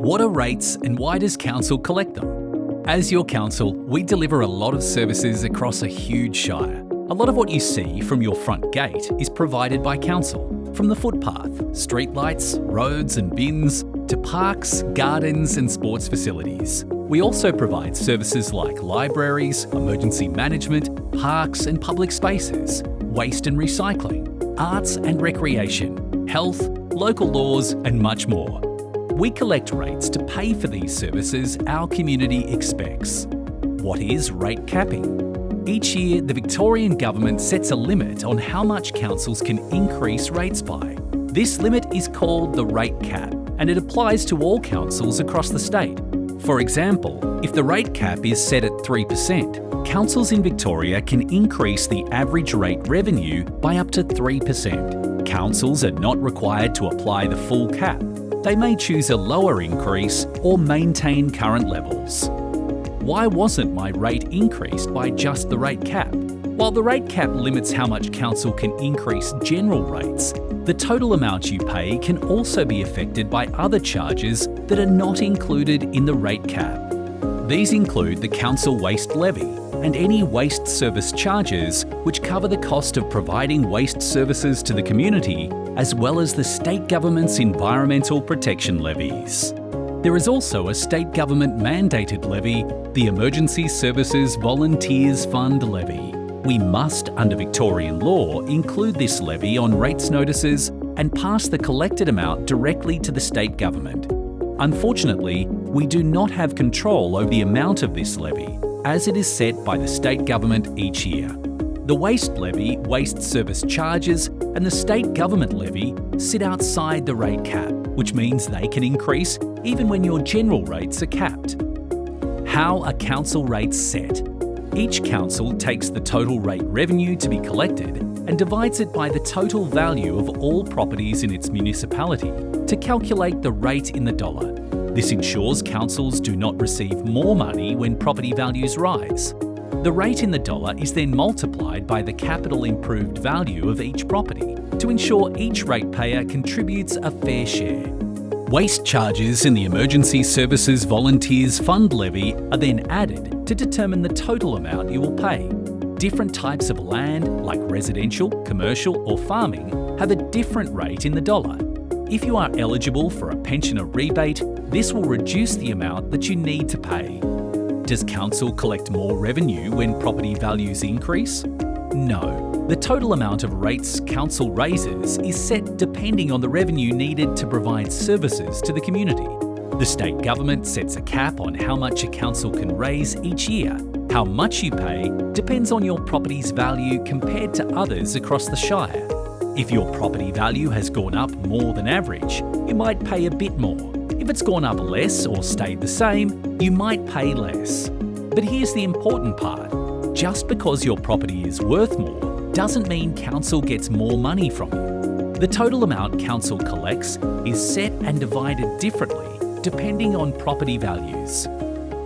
What are rates and why does council collect them? As your council, we deliver a lot of services across a huge shire. A lot of what you see from your front gate is provided by council, from the footpath, streetlights, roads and bins, to parks, gardens and sports facilities. We also provide services like libraries, emergency management, parks and public spaces, waste and recycling, arts and recreation, health, local laws and much more. We collect rates to pay for these services our community expects. What is rate capping? Each year, the Victorian Government sets a limit on how much councils can increase rates by. This limit is called the rate cap, and it applies to all councils across the state. For example, if the rate cap is set at 3%, councils in Victoria can increase the average rate revenue by up to 3%. Councils are not required to apply the full cap. They may choose a lower increase or maintain current levels. Why wasn't my rate increased by just the rate cap? While the rate cap limits how much council can increase general rates, the total amount you pay can also be affected by other charges that are not included in the rate cap. These include the council waste levy and any waste service charges which cover the cost of providing waste services to the community, as well as the state government's environmental protection levies. There is also a state government mandated levy, the Emergency Services Volunteers Fund levy. We must, under Victorian law, include this levy on rates notices and pass the collected amount directly to the state government. Unfortunately, we do not have control over the amount of this levy, as it is set by the state government each year. The waste levy, waste service charges, and the state government levy sit outside the rate cap, which means they can increase even when your general rates are capped. How are council rates set? Each council takes the total rate revenue to be collected and divides it by the total value of all properties in its municipality to calculate the rate in the dollar. This ensures councils do not receive more money when property values rise. The rate in the dollar is then multiplied by the capital improved value of each property to ensure each ratepayer contributes a fair share. Waste charges in the Emergency Services Volunteers Fund levy are then added to determine the total amount you will pay. Different types of land, like residential, commercial or farming, have a different rate in the dollar. If you are eligible for a pensioner rebate, this will reduce the amount that you need to pay. Does council collect more revenue when property values increase? No. The total amount of rates council raises is set depending on the revenue needed to provide services to the community. The state government sets a cap on how much a council can raise each year. How much you pay depends on your property's value compared to others across the shire. If your property value has gone up more than average, you might pay a bit more. If it's gone up less or stayed the same, you might pay less. But here's the important part. Just because your property is worth more doesn't mean council gets more money from you. The total amount council collects is set and divided differently depending on property values.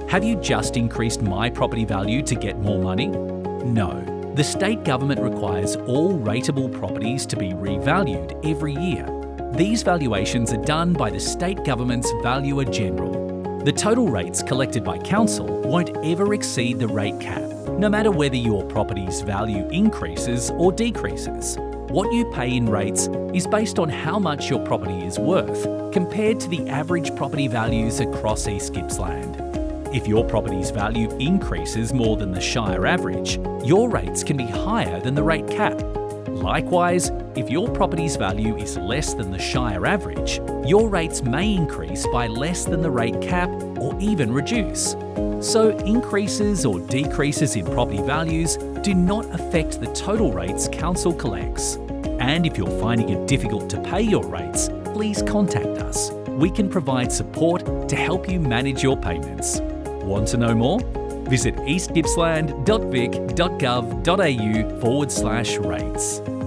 Have you just increased my property value to get more money? No. The state government requires all rateable properties to be revalued every year. These valuations are done by the state government's Valuer General. The total rates collected by council won't ever exceed the rate cap, no matter whether your property's value increases or decreases. What you pay in rates is based on how much your property is worth compared to the average property values across East Gippsland. If your property's value increases more than the shire average, your rates can be higher than the rate cap. Likewise, if your property's value is less than the shire average, your rates may increase by less than the rate cap or even reduce. So increases or decreases in property values do not affect the total rates council collects. And if you're finding it difficult to pay your rates, please contact us. We can provide support to help you manage your payments. Want to know more? Visit eastgippsland.vic.gov.au/rates.